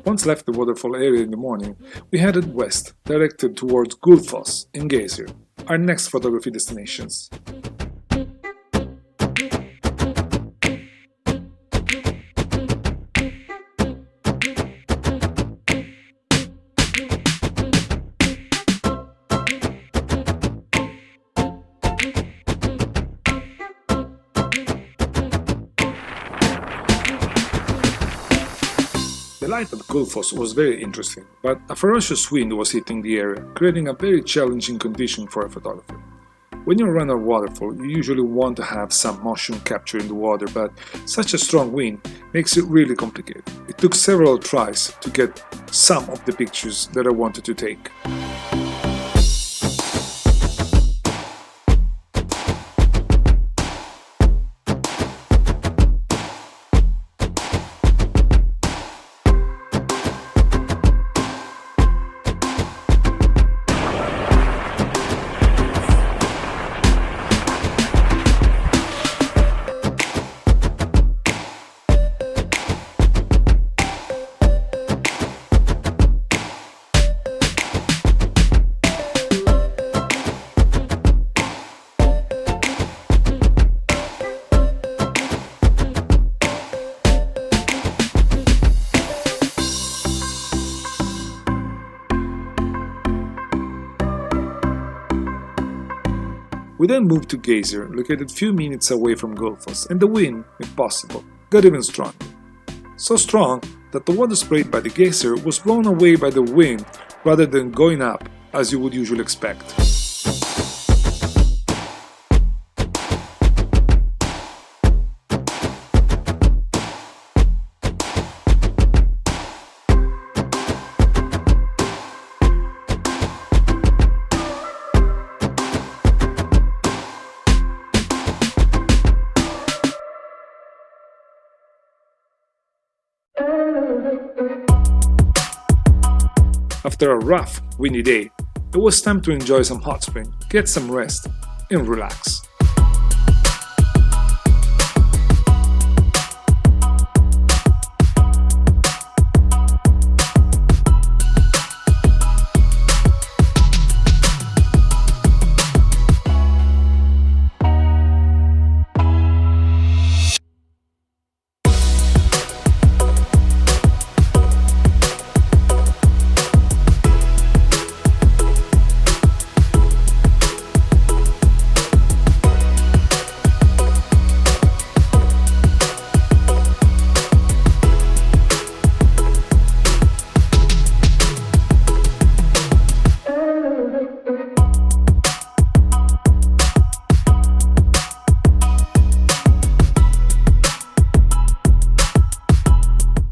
Once left the waterfall area in the morning, we headed west, directed towards Gullfoss and Geysir, our next photography destinations. The light at Gullfoss was very interesting, but a ferocious wind was hitting the area, creating a very challenging condition for a photographer. When you're around a waterfall, you usually want to have some motion capture in the water, but such a strong wind makes it really complicated. It took several tries to get some of the pictures that I wanted to take. We then moved to Geysir, located a few minutes away from Gullfoss, and the wind, if possible, got even stronger. So strong that the water sprayed by the geyser was blown away by the wind rather than going up as you would usually expect. After a rough, windy day, it was time to enjoy some hot spring, get some rest, and relax.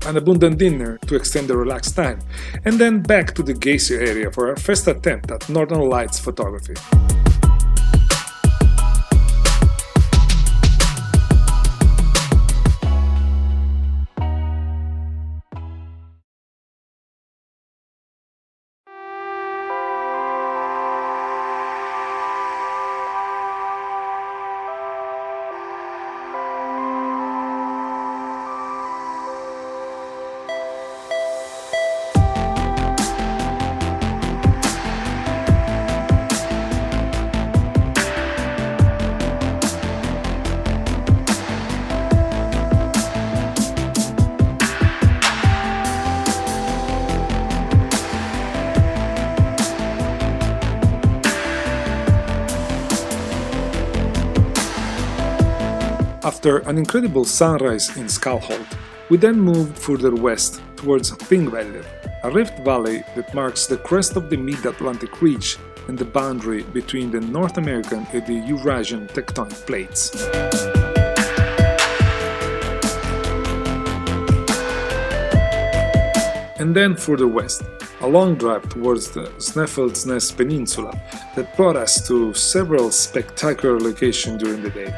An abundant dinner to extend the relaxed time, and then back to the Geysir area for our first attempt at Northern Lights photography. After an incredible sunrise in Skalholt, we then moved further west towards Thingvellir, a rift valley that marks the crest of the Mid-Atlantic Ridge and the boundary between the North American and the Eurasian tectonic plates. And then further west, a long drive towards the Snæfellsnes Peninsula that brought us to several spectacular locations during the day.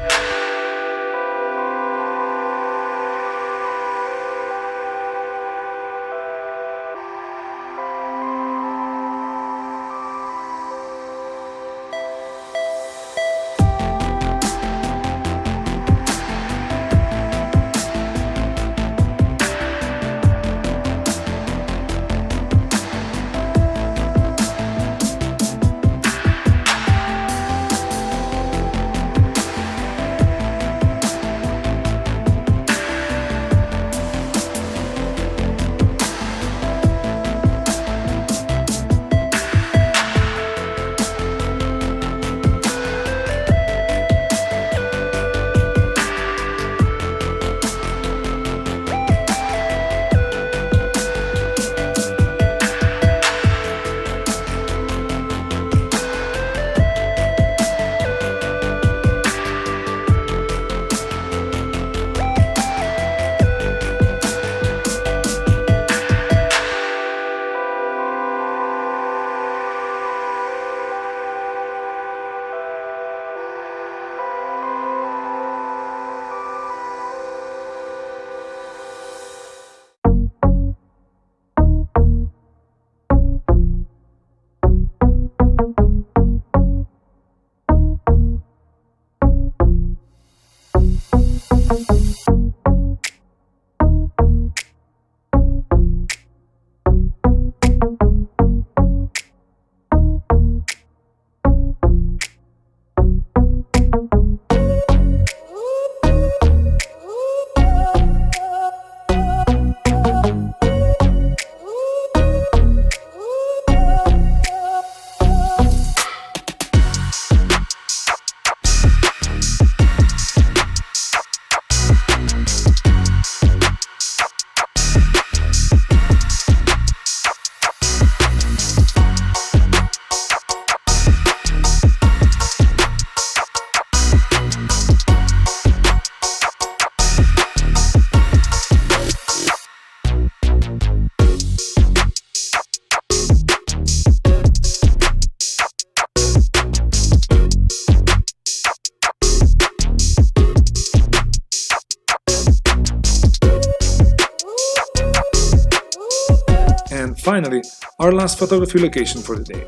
And finally, our last photography location for the day.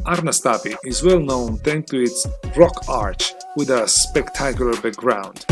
Arnastapi is well known thanks to its rock arch with a spectacular background.